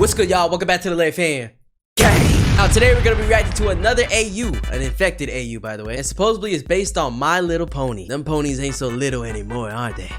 What's good, y'all? Welcome back to the Lit Fan. Now today we're gonna be reacting to another AU, an infected AU by the way, and supposedly it's based on My Little Pony. Them ponies ain't so little anymore, are they?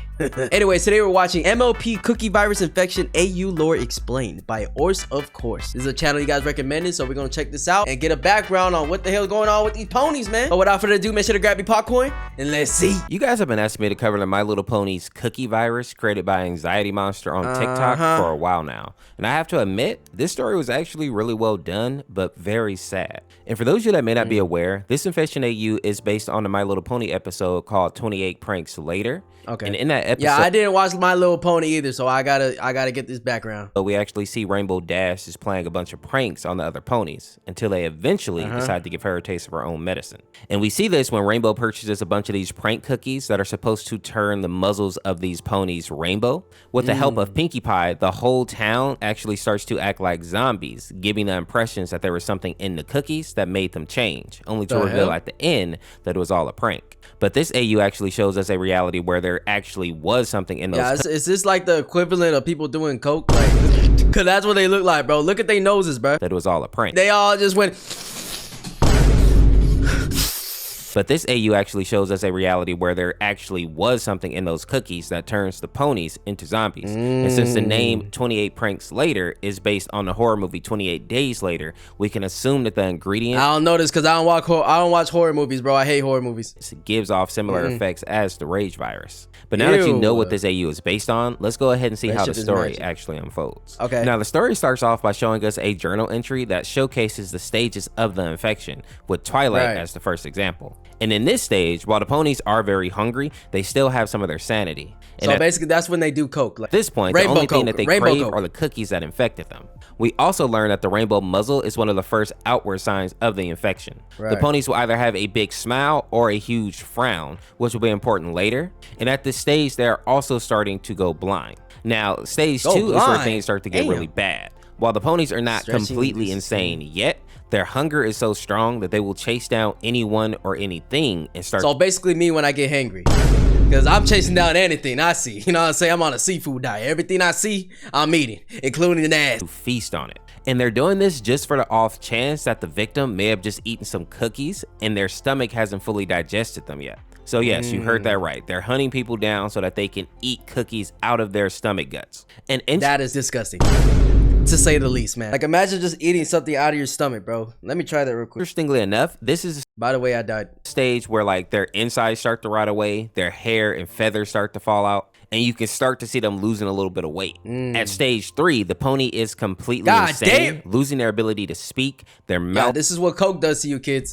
Anyways, today we're watching MLP Cookie Virus Infection AU Lore Explained by Ors of Course. This is a channel you guys recommended, so we're gonna check this out and get a background on what the hell is going on with these ponies, man. But without further ado, make sure to grab your popcorn and let's see. You guys have been asking me to cover the My Little Pony's cookie virus created by Anxiety Monster on TikTok for a while now. And I have to admit, this story was actually really well done, but very sad. And for those of you that may not be aware, this infection AU is based on the My Little Pony episode called 28 Pranks Later. Okay. And in that episode, yeah, I didn't watch My Little Pony either, so I gotta get this background. But we actually see Rainbow Dash is playing a bunch of pranks on the other ponies until they eventually decide to give her a taste of her own medicine. And we see this when Rainbow purchases a bunch of these prank cookies that are supposed to turn the muzzles of these ponies rainbow. With the help of Pinkie Pie, the whole town actually starts to act like zombies, giving the impressions that there was something in the cookies that made them change, only to reveal at the end that it was all a prank. But this AU actually shows us a reality where there actually was something in those. Yeah, is this like the equivalent of people doing coke? Like, cause that's what they look like, bro. Look at their noses, bro. That it was all a prank. They all just went. But this AU actually shows us a reality where there actually was something in those cookies that turns the ponies into zombies. And since the name 28 Pranks Later is based on the horror movie 28 Days Later, we can assume that the ingredient. I don't know this because I don't watch horror movies, bro. I hate horror movies. It gives off similar effects as the rage virus. But now that you know what this AU is based on, let's go ahead and see how the story actually unfolds. Okay. Now the story starts off by showing us a journal entry that showcases the stages of the infection, with Twilight as the first example. And in this stage, while the ponies are very hungry, they still have some of their sanity. And so basically that's when they do coke. Like, at this point, the only thing that they crave are the cookies that infected them. We also learn that the rainbow muzzle is one of the first outward signs of the infection. The ponies will either have a big smile or a huge frown, which will be important later. And at this stage, they are also starting to go blind. Now, stage 2 is where things start to get really bad. While the ponies are not completely insane yet, their hunger is so strong that they will chase down anyone or anything and start. So basically me when I get hangry, because I'm chasing down anything I see. You know what I'm saying? I'm on a seafood diet. Everything I see, I'm eating, including the ass. To feast on it. And they're doing this just for the off chance that the victim may have just eaten some cookies and their stomach hasn't fully digested them yet. So yes, you heard that right. They're hunting people down so that they can eat cookies out of their stomach guts. And that is disgusting, to say the least, man. Like, imagine just eating something out of your stomach, bro. Let me try that real quick. Interestingly enough, this is, by the way, I died. Stage where like their insides start to rot away, their hair and feathers start to fall out, and you can start to see them losing a little bit of weight. At stage 3, the pony is completely insane, losing their ability to speak. Their mouth. This is what coke does to you kids.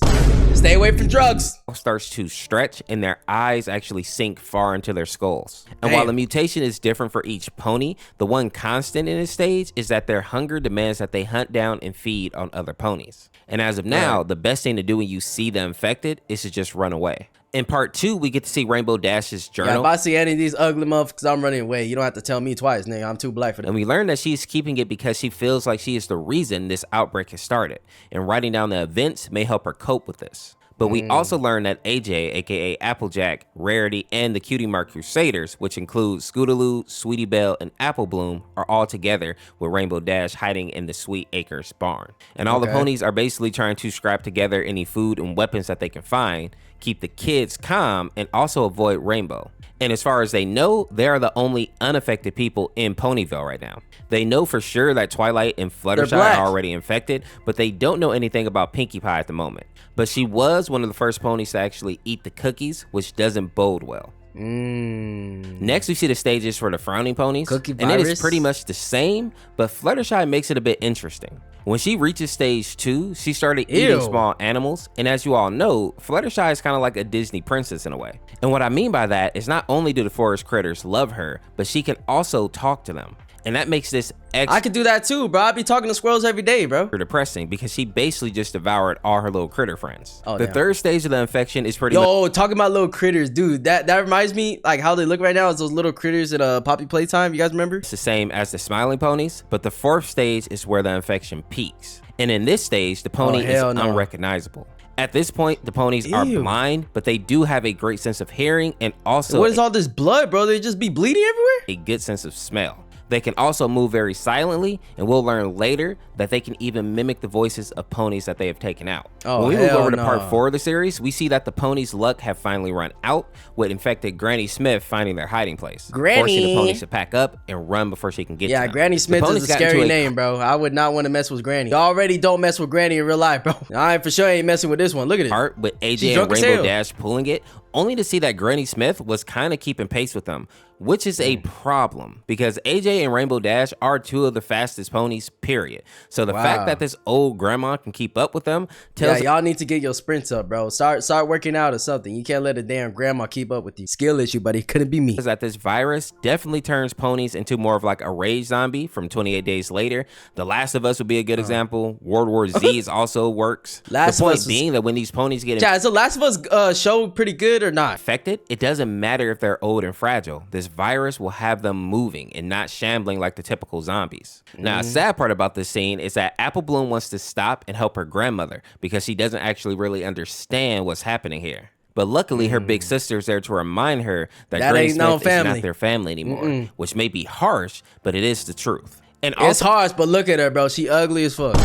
Stay away from drugs. Starts to stretch and their eyes actually sink far into their skulls. And while the mutation is different for each pony, the one constant in this stage is that their hunger demands that they hunt down and feed on other ponies. And as of now, the best thing to do when you see the infected is to just run away. In part 2, we get to see Rainbow Dash's journal. Yeah, if I see any of these ugly motherfuckers, I'm running away. You don't have to tell me twice, nigga. I'm too black for that. And we learn that she's keeping it because she feels like she is the reason this outbreak has started. And writing down the events may help her cope with this. But we also learn that AJ, aka Applejack, Rarity, and the Cutie Mark Crusaders, which include Scootaloo, Sweetie Belle, and Apple Bloom, are all together with Rainbow Dash hiding in the Sweet Acres barn. And all the ponies are basically trying to scrap together any food and weapons that they can find, keep the kids calm, and also avoid Rainbow. And as far as they know, they are the only unaffected people in Ponyville right now. They know for sure that Twilight and Fluttershy are already infected, but they don't know anything about Pinkie Pie at the moment. But she was one of the first ponies to actually eat the cookies, which doesn't bode well. Next, we see the stages for the frowning ponies, and it is pretty much the same, but Fluttershy makes it a bit interesting. When she reaches stage 2, she started eating small animals, and as you all know, Fluttershy is kind of like a Disney princess in a way. And what I mean by that is not only do the forest critters love her, but she can also talk to them. And that makes this extra. I could do that too, bro. I be talking to squirrels every day, bro. Depressing because she basically just devoured all her little critter friends. The third stage of the infection is pretty. Talking about little critters, dude. That reminds me, like how they look right now is those little critters at Poppy Playtime. You guys remember? It's the same as the smiling ponies, but the fourth stage is where the infection peaks. And in this stage, the pony is unrecognizable. At this point, the ponies are blind, but they do have a great sense of hearing and also. What is all this blood, bro? They just be bleeding everywhere? A good sense of smell. They can also move very silently, and we'll learn later that they can even mimic the voices of ponies that they have taken out. Oh, when we move over to no. part 4 of the series, we see that the ponies' luck have finally run out, with infected Granny Smith finding their hiding place, forcing the ponies to pack up and run before she can get to them. Yeah, Granny Smith is a scary name, bro. I would not want to mess with Granny. You already don't mess with Granny in real life, bro. I for sure ain't messing with this one. Look at it. Part with AJ and Rainbow Dash pulling it, only to see that Granny Smith was kind of keeping pace with them, which is a problem because AJ and Rainbow Dash are 2 of the fastest ponies, period. So the fact that this old grandma can keep up with them tells y'all need to get your sprints up, bro. Start working out or something. You can't let a damn grandma keep up with you. Skill issue, buddy. Couldn't be me. Is that this virus definitely turns ponies into more of like a rage zombie from 28 Days Later. The Last of Us would be a good example. World War Z also works. The point being that when these ponies get is the Last of Us show pretty good or not? Infected, it doesn't matter if they're old and fragile. This virus will have them moving and not shambling like the typical zombies. Now, a sad part about this scene is that Apple Bloom wants to stop and help her grandmother because she doesn't actually really understand what's happening here. But luckily, her big sister's there to remind her that Granny Smith is not their family anymore, which may be harsh, but it is the truth. And it's harsh, but look at her, bro. She ugly as fuck.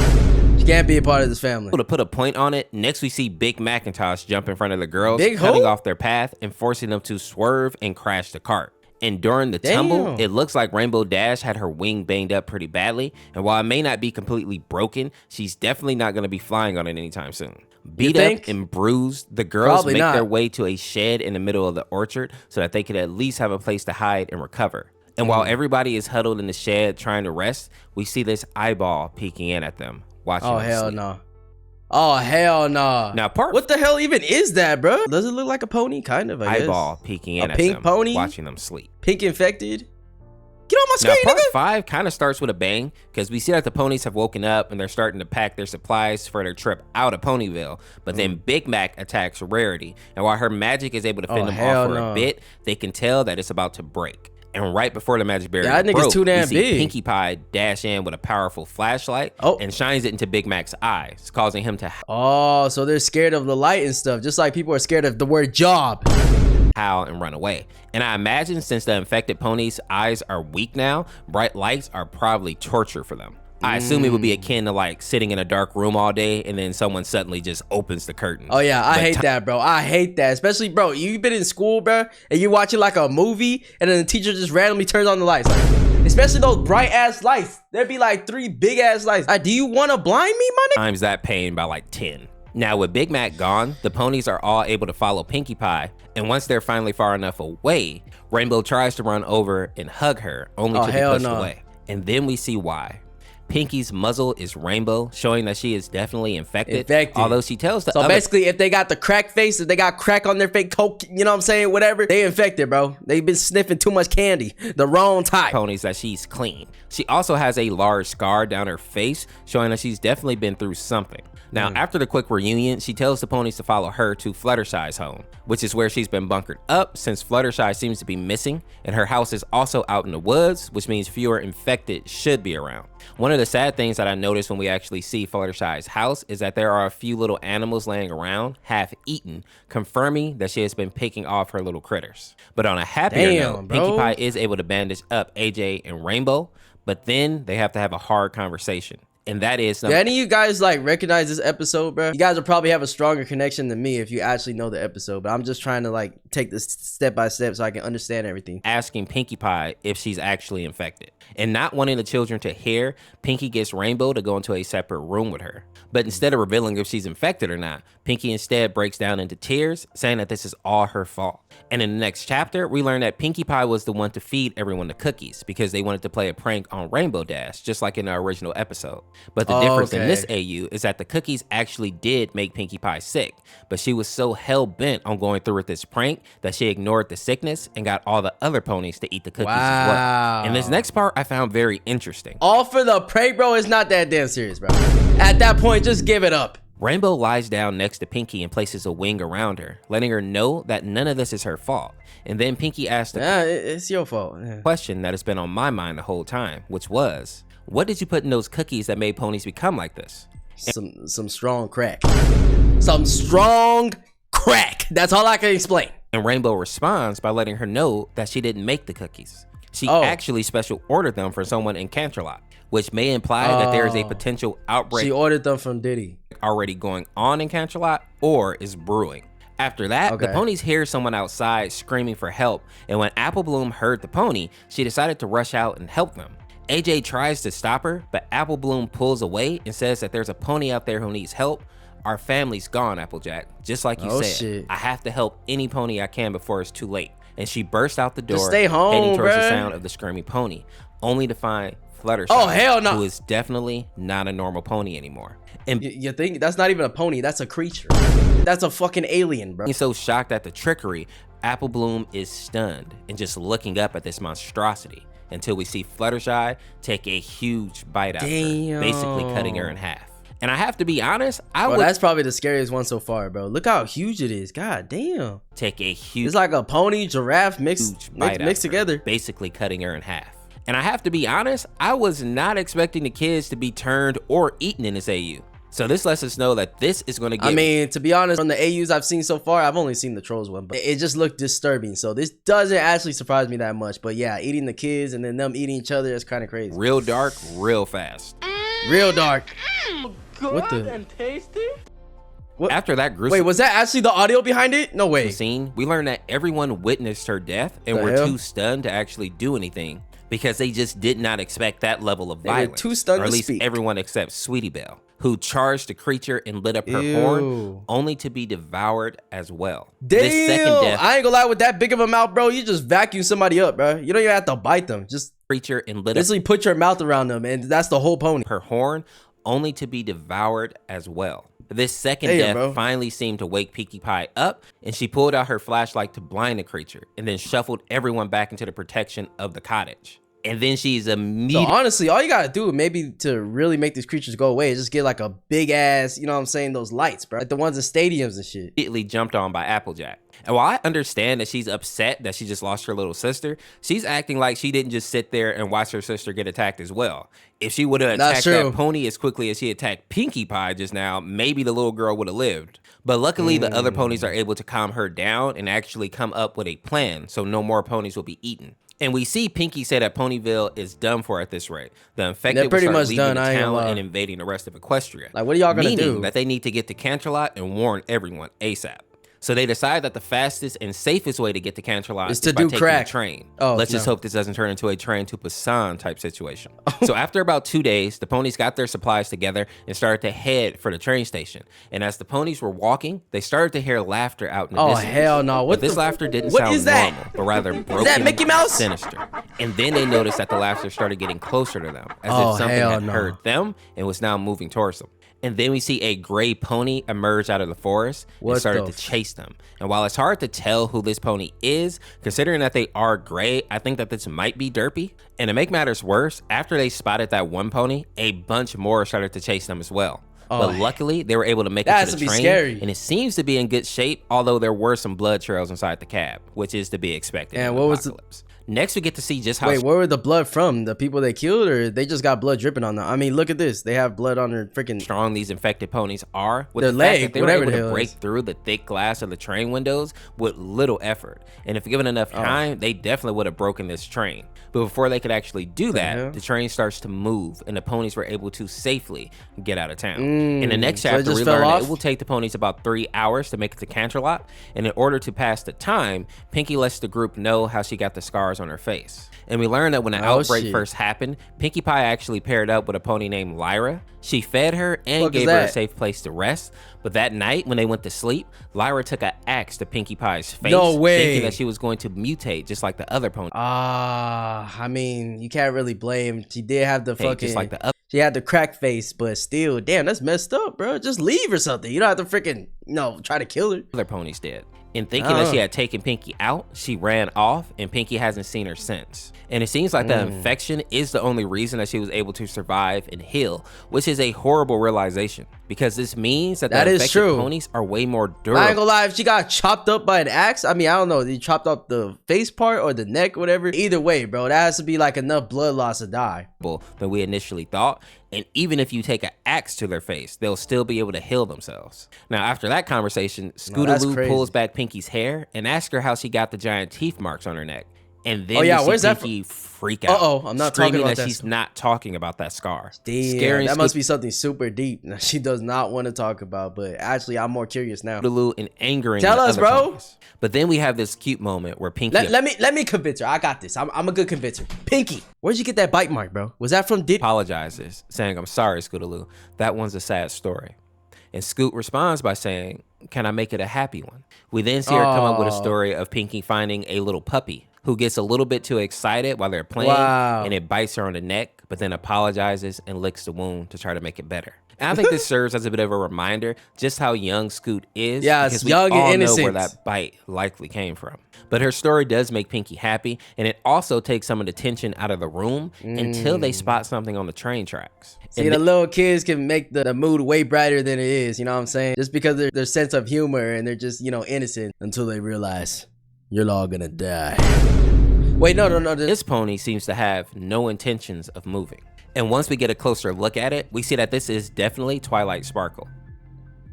She can't be a part of this family. To put a point on it, next we see Big Macintosh jump in front of the girls, cutting off their path and forcing them to swerve and crash the cart. And during the tumble, it looks like Rainbow Dash had her wing banged up pretty badly. And while it may not be completely broken, she's definitely not going to be flying on it anytime soon. Beat up and bruised, the girls make their way to a shed in the middle of the orchard so that they could at least have a place to hide and recover. And while everybody is huddled in the shed trying to rest, we see this eyeball peeking in at them, watching them hell sleep. no. Oh, hell no. Now, what the hell even is that, bro? Does it look like a pony? Kind of, I guess. Eyeball peeking in at pink them, pony? watching them sleep. Pink infected? Get on my screen, now, part nigga. 5 kind of starts with a bang because we see that the ponies have woken up and they're starting to pack their supplies for their trip out of Ponyville. But then Big Mac attacks Rarity. And while her magic is able to fend them off for a bit, they can tell that it's about to break. And right before the magic barrier broke, too damn we see big. Pinkie Pie dash in with a powerful flashlight and shines it into Big Mac's eyes, causing him to oh, so they're scared of the light and stuff, just like people are scared of the word job. Howl and run away. And I imagine since the infected ponies' eyes are weak now, bright lights are probably torture for them. I assume it would be akin to like sitting in a dark room all day and then someone suddenly just opens the curtains. Oh yeah, I hate that, bro. I hate that. Especially, bro, you've been in school, bro, and you're watching like a movie and then the teacher just randomly turns on the lights. Like, especially those bright ass lights. There'd be like 3 big ass lights. Do you want to blind me, my nigga? Times that pain by like 10. Now with Big Mac gone, the ponies are all able to follow Pinkie Pie, and once they're finally far enough away, Rainbow tries to run over and hug her, only to be pushed away. And then we see why. Pinkie's muzzle is rainbow, showing that she is definitely infected. Although she tells the so basically, if they got the crack face, if they got crack on their fake coke, you know what I'm saying, whatever, they infected, bro. They've been sniffing too much candy, the wrong type. Ponies that she's clean. She also has a large scar down her face, showing that she's definitely been through something. Now, after the quick reunion, she tells the ponies to follow her to Fluttershy's home, which is where she's been bunkered up since Fluttershy seems to be missing, and her house is also out in the woods, which means fewer infected should be around. One of the sad things that I noticed when we actually see Fluttershy's house is that there are a few little animals laying around, half eaten, confirming that she has been picking off her little critters. But on a happier note, Pinkie Pie is able to bandage up AJ and Rainbow, but then they have to have a hard conversation. And that is do any of you guys like recognize this episode, bro? You guys will probably have a stronger connection than me if you actually know the episode, but I'm just trying to like take this step by step so I can understand everything. Asking Pinkie Pie if she's actually infected. And not wanting the children to hear, Pinkie gets Rainbow to go into a separate room with her. But instead of revealing if she's infected or not, Pinkie instead breaks down into tears, saying that this is all her fault. And in the next chapter, we learn that Pinkie Pie was the one to feed everyone the cookies because they wanted to play a prank on Rainbow Dash, just like in the original episode. But the difference in this AU is that the cookies actually did make Pinkie Pie sick, but she was so hell-bent on going through with this prank that she ignored the sickness and got all the other ponies to eat the cookies as well. And this next part I found very interesting. All for the prank, bro. It's not that damn serious, bro. At that point, just give it up. Rainbow lies down next to Pinkie and places a wing around her, letting her know that none of this is her fault. And then Pinkie asked it's your fault. Question that has been on my mind the whole time, which was, what did you put in those cookies that made ponies become like this? Some strong crack. Some strong crack. That's all I can explain. And Rainbow responds by letting her know that she didn't make the cookies. She actually special ordered them for someone in Canterlot, which may imply that there is a potential outbreak. She ordered them from Diddy. Already going on in Canterlot or is brewing. After that, the ponies hear someone outside screaming for help, and when Apple Bloom heard the pony, she decided to rush out and help them. AJ tries to stop her, but Apple Bloom pulls away and says that there's a pony out there who needs help. Our family's gone, Applejack. Just like you said, shit. I have to help any pony I can before it's too late. And she bursts out the door, just stay home, heading towards bruh. the sound of the screaming pony, only to find Fluttershy, oh hell no, who is definitely not a normal pony anymore. And you think that's not even a pony, that's a creature. That's a fucking alien, bro. He's so shocked at the trickery, Apple Bloom is stunned and just looking up at this monstrosity until we see Fluttershy take a huge bite out of her, basically cutting her in half. And I have to be honest, that's probably the scariest one so far, bro. Look how huge it is. God damn. Take a huge. It's like a pony, giraffe mixed together, basically cutting her in half. And I have to be honest, I was not expecting the kids to be turned or eaten in this AU. So this lets us know that this is going to get... I mean, to be honest, from the AUs I've seen so far, I've only seen the Trolls one, but it just looked disturbing. So this doesn't actually surprise me that much. But yeah, eating the kids and then them eating each other is kind of crazy. Real dark, real fast. Real dark. Good what the? and tasty? What? After that gruesome... Wait, was that actually the audio behind it? No way. ...scene, we learned that everyone witnessed her death and were too stunned to actually do anything because they just did not expect that level of violence. Too stunned or at least everyone except Sweetie Belle, who charged the creature and lit up her horn, only to be devoured as well. Damn, this second death, I ain't gonna lie, with that big of a mouth, bro, you just vacuum somebody up, bro. You don't even have to bite them. Just creature and lit basically put your mouth around them, and that's the whole pony. Her horn, only to be devoured as well. This second death finally seemed to wake Pinkie Pie up, and she pulled out her flashlight to blind the creature, and then shuffled everyone back into the protection of the cottage. And then she's immediately... So honestly, all you gotta do maybe to really make these creatures go away is just get like a big ass, you know what I'm saying, those lights, bro. Like the ones in stadiums and shit. Immediately jumped on by Applejack. And while I understand that she's upset that she just lost her little sister, she's acting like she didn't just sit there and watch her sister get attacked as well. If she would have attacked that pony as quickly as she attacked Pinkie Pie just now, maybe the little girl would have lived. But luckily, the other ponies are able to calm her down and actually come up with a plan so no more ponies will be eaten. And we see Pinkie say that Ponyville is done for at this rate. The infected will start leaving the town and invading the rest of Equestria. Like, what are y'all gonna do? Meaning that they need to get to Canterlot and warn everyone ASAP. So they decide that the fastest and safest way to get to Canterlot is by taking a train. Let's just hope this doesn't turn into a train to Busan type situation. So after about 2 days, the ponies got their supplies together and started to head for the train station. And as the ponies were walking, they started to hear laughter out in the distance. Oh hell no! But this laughter didn't sound normal, but rather broken, that Mickey Mouse? Sinister. And then they noticed that the laughter started getting closer to them, as if something had heard them and was now moving towards them. And then we see a gray pony emerge out of the forest and started to chase them. And while it's hard to tell who this pony is, considering that they are gray, I think that this might be Derpy. And to make matters worse, after they spotted that one pony, a bunch more started to chase them as well. But luckily, they were able to make it to the train, and it seems to be in good shape, although there were some blood trails inside the cab, which is to be expected in the apocalypse. Next, we get to see just how... Wait, where were the blood from? The people they killed, or they just got blood dripping on them? I mean, look at this. They have blood on their freaking... strong these infected ponies are. With their the leg, fact that they were able to break through the thick glass of the train windows with little effort. And if given enough time, they definitely would have broken this train. But before they could actually do that, the train starts to move, and the ponies were able to safely get out of town. In the next chapter, we learn that it will take the ponies about 3 hours to make it to Canterlot, and in order to pass the time, Pinkie lets the group know how she got the scars on her face. And we learned that when the outbreak first happened, Pinkie Pie actually paired up with a pony named Lyra. She fed her and gave her a safe place to rest. But that night, when they went to sleep, Lyra took an axe to Pinkie Pie's face, thinking that she was going to mutate just like the other pony. I mean, you can't really blame. She did have the fucking... just like the other. She had the crack face, but still, damn, that's messed up, bro. Just leave or something. You don't have to freaking, try to kill her. Other ponies did. And thinking that she had taken Pinkie out, she ran off, and Pinkie hasn't seen her since. And it seems like the infection is the only reason that she was able to survive and heal, which is a horrible realization, because this means that the infected ponies are way more durable. I ain't gonna lie, if she got chopped up by an axe, I mean, I don't know, they chopped up the face part or the neck, whatever. Either way, bro, that has to be like enough blood loss to die. Than we initially thought. And even if you take an axe to their face, they'll still be able to heal themselves. Now, after that conversation, Scootaloo pulls back Pinkie's hair and asks her how she got the giant teeth marks on her neck. And then Oh, yeah, we where's see that Pinkie freak out. Uh-oh, I'm not talking screaming about that that she's scar. not talking about that scar. Damn, that must be something super deep that she does not want to talk about. But actually, I'm more curious now. Scootaloo and angering Tell the us, other bro. ponies. But then we have this cute moment where Pinkie... Let me convince her. I got this. I'm a good convincer. Pinkie, where'd you get that bite mark, bro? Was that from Diddy? apologizes, saying, "I'm sorry, Scootaloo. That one's a sad story." And Scoot responds by saying, "Can I make it a happy one?" We then see her come up with a story of Pinkie finding a little puppy who gets a little bit too excited while they're playing, and it bites her on the neck, but then apologizes and licks the wound to try to make it better. And I think this serves as a bit of a reminder just how young Scoot is. Yeah, because it's we young all and know innocent. where that bite likely came from. But her story does make Pinkie happy, and it also takes some of the tension out of the room until they spot something on the train tracks. See, the little kids can make the mood way brighter than it is, you know what I'm saying? Just because of their sense of humor and they're just, you know, innocent until they realize you're all gonna die. Wait, no. This pony seems to have no intentions of moving. And once we get a closer look at it, we see that this is definitely Twilight Sparkle.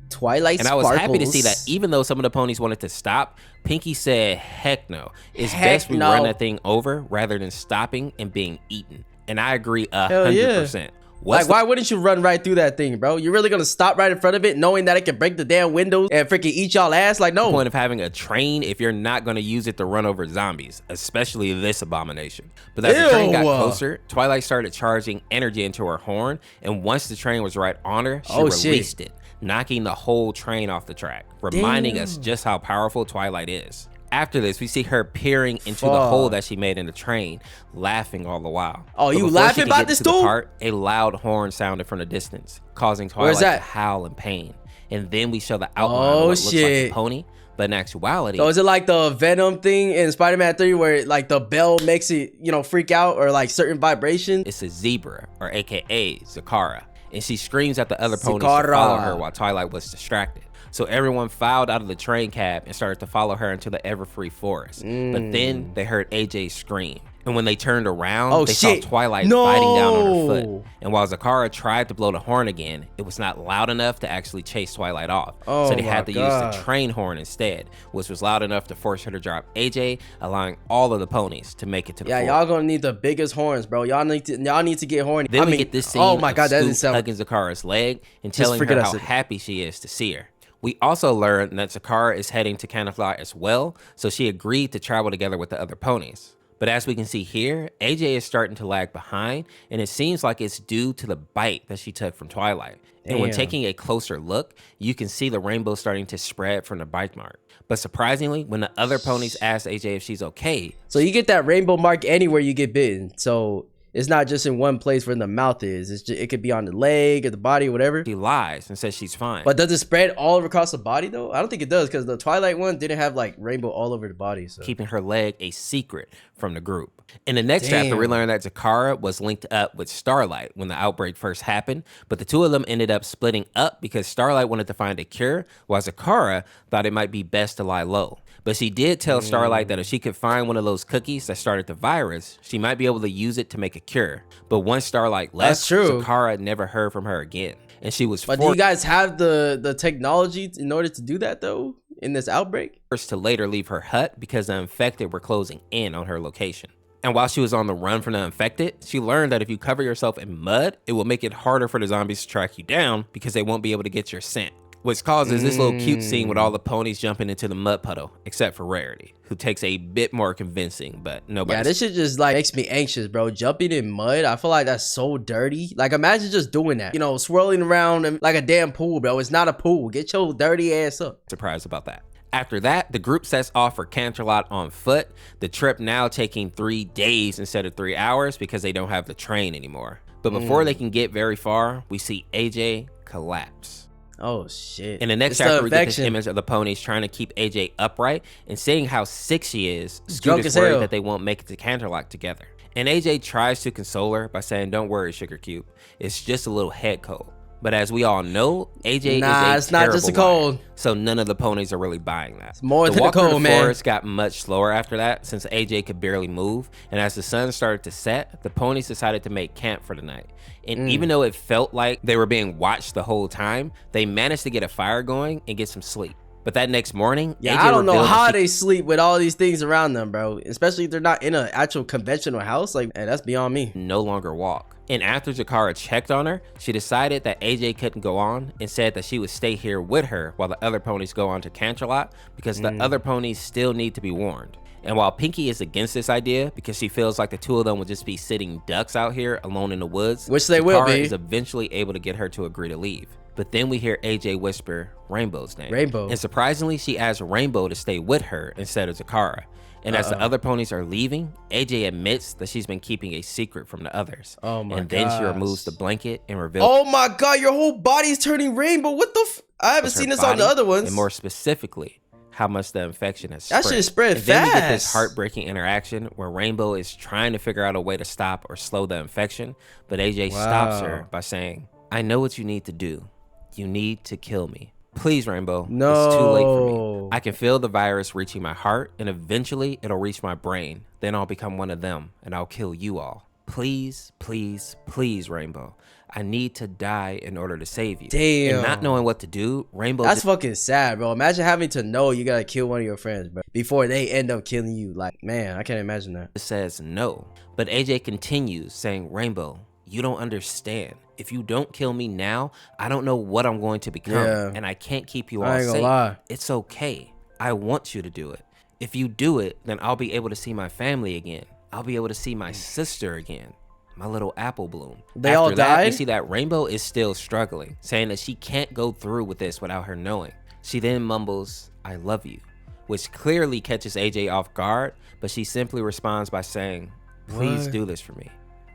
Twilight And I Sparkles. was happy to see that even though some of the ponies wanted to stop, Pinkie said, heck no. It's best we run that thing over rather than stopping and being eaten. And I agree 100%. Like, why wouldn't you run right through that thing, bro? You're really gonna stop right in front of it knowing that it can break the damn windows and freaking eat y'all ass? Like, no. The point of having a train if you're not gonna use it to run over zombies, especially this abomination. But as the train got closer, Twilight started charging energy into her horn, and once the train was right on her, she released it, knocking the whole train off the track, reminding us just how powerful Twilight is. After this, we see her peering into the hole that she made in the train, laughing all the while. Oh, you laughing about this too? A loud horn sounded from the distance, causing Twilight to howl in pain. And then we show the outline of what looks like a pony, but in actuality... So is it like the Venom thing in Spider-Man 3 where like the bell makes it, you know, freak out or like certain vibrations? It's a zebra, or AKA Zecora. And she screams at the other ponies to follow her while Twilight was distracted. So everyone filed out of the train cab and started to follow her into the everfree forest. But then they heard AJ scream. And when they turned around, they saw Twilight biting down on her foot. And while Zecora tried to blow the horn again, it was not loud enough to actually chase Twilight off. So they had to use the train horn instead, which was loud enough to force her to drop AJ, allowing all of the ponies to make it to the fort. Y'all gonna need the biggest horns, bro. Y'all need to get horny. Then we get this scene of Scoot hugging Zecora's leg and telling her how happy she is to see her. We also learned that Zecora is heading to Canterlot as well, so she agreed to travel together with the other ponies. But as we can see here, AJ is starting to lag behind, and it seems like it's due to the bite that she took from Twilight. And when taking a closer look, you can see the rainbow starting to spread from the bite mark. But surprisingly, when the other ponies ask AJ if she's okay... So you get that rainbow mark anywhere you get bitten, so... It's not just in one place where the mouth is. It's just, it could be on the leg or the body or whatever. She lies and says she's fine. But does it spread all over across the body though? I don't think it does because the Twilight one didn't have like rainbow all over the body. So. Keeping her leg a secret from the group. In the next chapter, we learn that Zecora was linked up with Starlight when the outbreak first happened, but the two of them ended up splitting up because Starlight wanted to find a cure, while Zecora thought it might be best to lie low. But she did tell Starlight that if she could find one of those cookies that started the virus, she might be able to use it to make a cure. But once Starlight left, Zecora never heard from her again. And she was But do you guys have the technology in order to do that though? In this outbreak? Forced to later leave her hut because the infected were closing in on her location. And while she was on the run from the infected, she learned that if you cover yourself in mud, it will make it harder for the zombies to track you down because they won't be able to get your scent. Which causes this little cute scene with all the ponies jumping into the mud puddle, except for Rarity, who takes a bit more convincing, but nobody. Yeah, this shit just like makes me anxious, bro. Jumping in mud, I feel like that's so dirty. Like imagine just doing that, you know, swirling around like a damn pool, bro. It's not a pool. Get your dirty ass up. Surprised about that. After that, the group sets off for Canterlot on foot, the trip now taking 3 days instead of 3 hours because they don't have the train anymore. But before they can get very far, we see AJ collapse. Oh shit. In the next chapter, we get this image of the ponies trying to keep AJ upright and seeing how sick she is. Scoot is worried that they won't make it to Canterlot together. And AJ tries to console her by saying, "Don't worry, Sugar Cube. It's just a little head cold." But as we all know, AJ is it's not just a cold. So none of the ponies are really buying that. It's more than a cold, man. The forest got much slower after that since AJ could barely move. And as the sun started to set, the ponies decided to make camp for the night. And even though it felt like they were being watched the whole time, they managed to get a fire going and get some sleep. But that next morning, yeah, AJ I don't know revealed that how she they sleep with all these things around them, bro. Especially if they're not in an actual conventional house. Like, hey, that's beyond me. no longer walk. And after Zecora checked on her, she decided that AJ couldn't go on and said that she would stay here with her while the other ponies go on to Canterlot because the other ponies still need to be warned. And while Pinkie is against this idea because she feels like the two of them would just be sitting ducks out here alone in the woods, which they will be, is eventually able to get her to agree to leave. But then we hear AJ whisper Rainbow's name. Rainbow. And surprisingly, she asks Rainbow to stay with her instead of Zecora. And as the other ponies are leaving, AJ admits that she's been keeping a secret from the others. Oh my god. And then she removes the blanket and reveals. Oh my god, your whole body's turning rainbow. What the I haven't seen this on the other ones. And more specifically, how much the infection has spread. That shit spread and fast. Then we get this heartbreaking interaction where Rainbow is trying to figure out a way to stop or slow the infection, but AJ stops her by saying, I know what you need to do. You need to kill me. Please, Rainbow. No. It's too late for me. I can feel the virus reaching my heart, and eventually it'll reach my brain. Then I'll become one of them, and I'll kill you all. Please, please, please, Rainbow. I need to die in order to save you. Damn. And not knowing what to do, Rainbow. That's fucking sad, bro. Imagine having to know you gotta kill one of your friends, bro, before they end up killing you. Like, man, I can't imagine that. Says no. But AJ continues saying, Rainbow, you don't understand. If you don't kill me now, I don't know what I'm going to become. Yeah. And I can't keep you all I ain't gonna safe. lie. It's okay. I want you to do it. If you do it, then I'll be able to see my family again. I'll be able to see my sister again. My little apple bloom. They all died? We see that Rainbow is still struggling, saying that she can't go through with this without her knowing. She then mumbles, I love you, which clearly catches AJ off guard, but she simply responds by saying, please do this for me,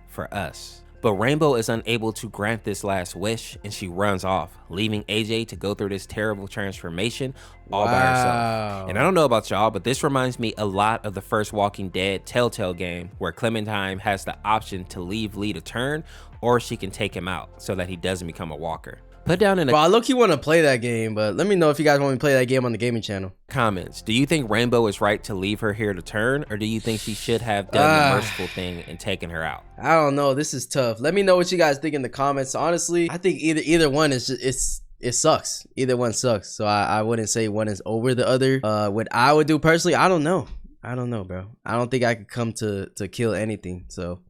for us. But Rainbow is unable to grant this last wish, and she runs off, leaving AJ to go through this terrible transformation all by herself. And I don't know about y'all, but this reminds me a lot of the first Walking Dead Telltale game, where Clementine has the option to leave Lee to turn, or she can take him out so that he doesn't become a walker. Put down in the I low-key want to play that game, but let me know if you guys want me to play that game on the gaming channel. Comments. Do you think Rainbow is right to leave her here to turn, or do you think she should have done the merciful thing and taken her out? I don't know. This is tough. Let me know what you guys think in the comments. Honestly, I think either one is just, it sucks. Either one sucks. So I wouldn't say one is over the other. What I would do personally, I don't know. I don't know, bro. I don't think I could come to kill anything. So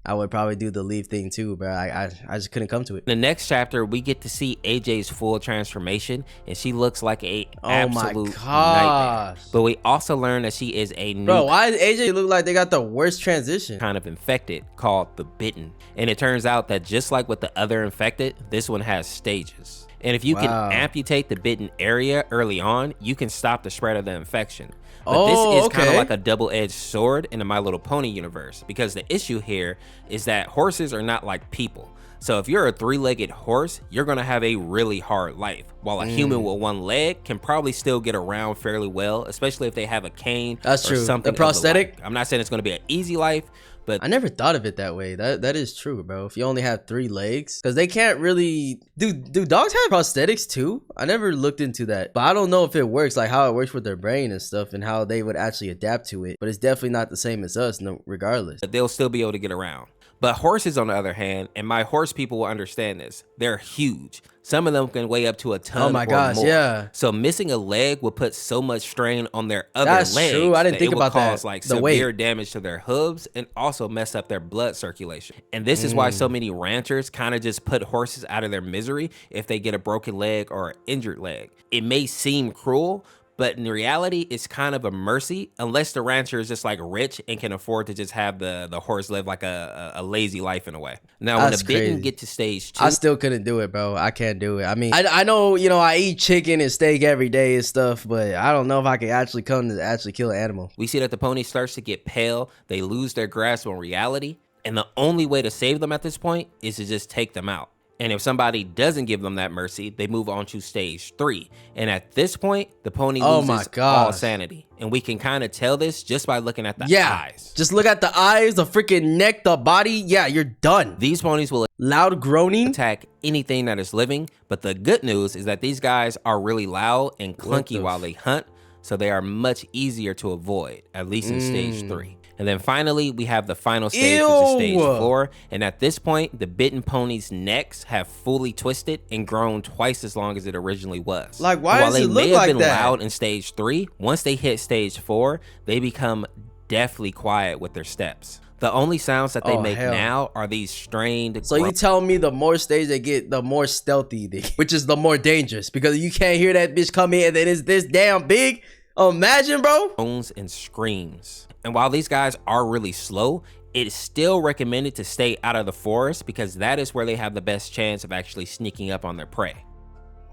I would probably do the leave thing too, bro. I just couldn't come to it. In the next chapter, we get to see AJ's full transformation, and she looks like a absolute nightmare. But we also learn that she is a new why does AJ look like they got the worst transition? Kind of infected called the Bitten. And it turns out that just like with the other infected, this one has stages. And if you can amputate the bitten area early on, you can stop the spread of the infection. But this is kind of like a double-edged sword in the My Little Pony universe, because the issue here is that horses are not like people. So if you're a three-legged horse, you're gonna have a really hard life, while a human with one leg can probably still get around fairly well, especially if they have a cane. That's true. Something the prosthetic. I'm not saying it's gonna be an easy life, but I never thought of it that way. That is true, bro. If you only have 3 legs, because they can't really do dogs have prosthetics too? I never looked into that, but I don't know if it works, like how it works with their brain and stuff, and how they would actually adapt to it. But it's definitely not the same as us, no, regardless. They'll still be able to get around. But horses, on the other hand, and my horse people will understand this, they're huge. Some of them can weigh up to a ton. Oh my gosh, more. yeah. So missing a leg would put so much strain on their other legs. That's true. I didn't think about that. Cause like severe damage to their hooves and also mess up their blood circulation. And this is why so many ranchers kind of just put horses out of their misery if they get a broken leg or an injured leg. It may seem cruel, but in reality, it's kind of a mercy, unless the rancher is just like rich and can afford to just have the horse live like a lazy life in a way. Now, when the Bitten get to stage 2, I still couldn't do it, bro. I can't do it. I mean, I know, you know, I eat chicken and steak every day and stuff, but I don't know if I can actually come to actually kill an animal. We see that the pony starts to get pale. They lose their grasp on reality. And the only way to save them at this point is to just take them out. And if somebody doesn't give them that mercy, they move on to stage 3. And at this point, the pony loses all sanity. And we can kind of tell this just by looking at the eyes. Just look at the eyes, the freaking neck, the body. Yeah, you're done. These ponies will loud groaning attack anything that is living. But the good news is that these guys are really loud and clunky while they hunt. So they are much easier to avoid, at least in stage 3. And then finally, we have the final stage, which is stage 4. And at this point, the bitten ponies' necks have fully twisted and grown twice as long as it originally was. Like, why does it look like that? While they may have been loud in stage 3, once they hit stage 4, they become deathly quiet with their steps. The only sounds that they make now are these strained. So you telling me the more stage they get, the more stealthy they get, which is the more dangerous, because you can't hear that bitch come in and then it's this damn big. Imagine, bro. Moans and screams. And while these guys are really slow, it is still recommended to stay out of the forest because that is where they have the best chance of actually sneaking up on their prey.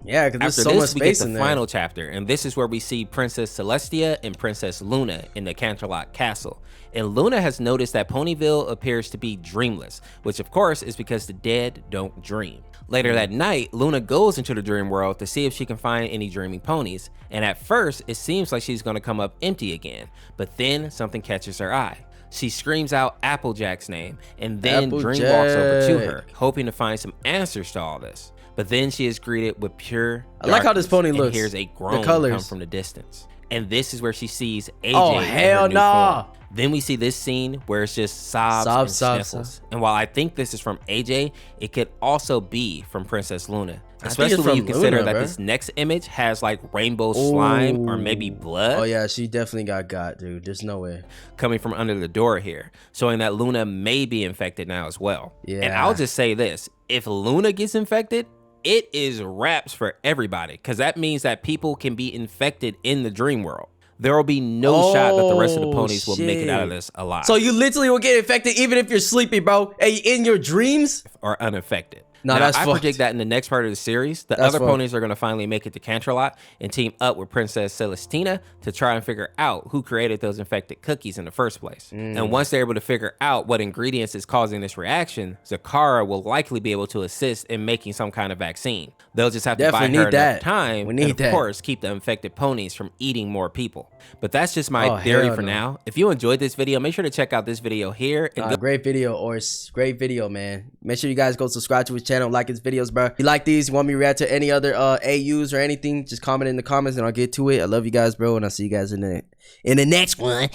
Yeah, because there's so much space in there. We get the final chapter, and this is where we see Princess Celestia and Princess Luna in the Canterlot castle. And Luna has noticed that Ponyville appears to be dreamless, which of course is because the dead don't dream. Later that night, Luna goes into the dream world to see if she can find any dreaming ponies, and at first it seems like she's going to come up empty again, but then something catches her eye. She screams out Applejack's name, and then Dream walks over to her, hoping to find some answers to all this. But then she is greeted with pure darkness. I like how this pony looks. And hears a groan come from the distance. And this is where she sees AJ. Oh, hell no. Then we see this scene where it's just sobs and sniffles. And while I think this is from AJ, it could also be from Princess Luna. Especially when you consider that this next image has like rainbow slime or maybe blood. Oh yeah, she definitely got, dude. There's no way. Coming from under the door here, showing that Luna may be infected now as well. Yeah. And I'll just say this, if Luna gets infected, it is wraps for everybody, because that means that people can be infected in the dream world. There will be no shot that the rest of the ponies will make it out of this alive. So you literally will get infected even if you're sleepy, bro. Hey, in your dreams? Or unaffected. No, now, that's I predict that in the next part of the series, the other ponies are going to finally make it to Canterlot and team up with Princess Celestina to try and figure out who created those infected cookies in the first place. And once they're able to figure out what ingredients is causing this reaction, Zecora will likely be able to assist in making some kind of vaccine. They'll just have to buy her enough time and, of course, keep the infected ponies from eating more people. But that's just my theory for now. If you enjoyed this video, make sure to check out this video here. And great video, Ors. Great video, man. Make sure you guys go subscribe to his channel, like his videos, bro. If you like these, you want me to react to any other AUs or anything, just comment in the comments and I'll get to it. I love you guys, bro, and I'll see you guys in the next one.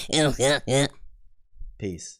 Peace.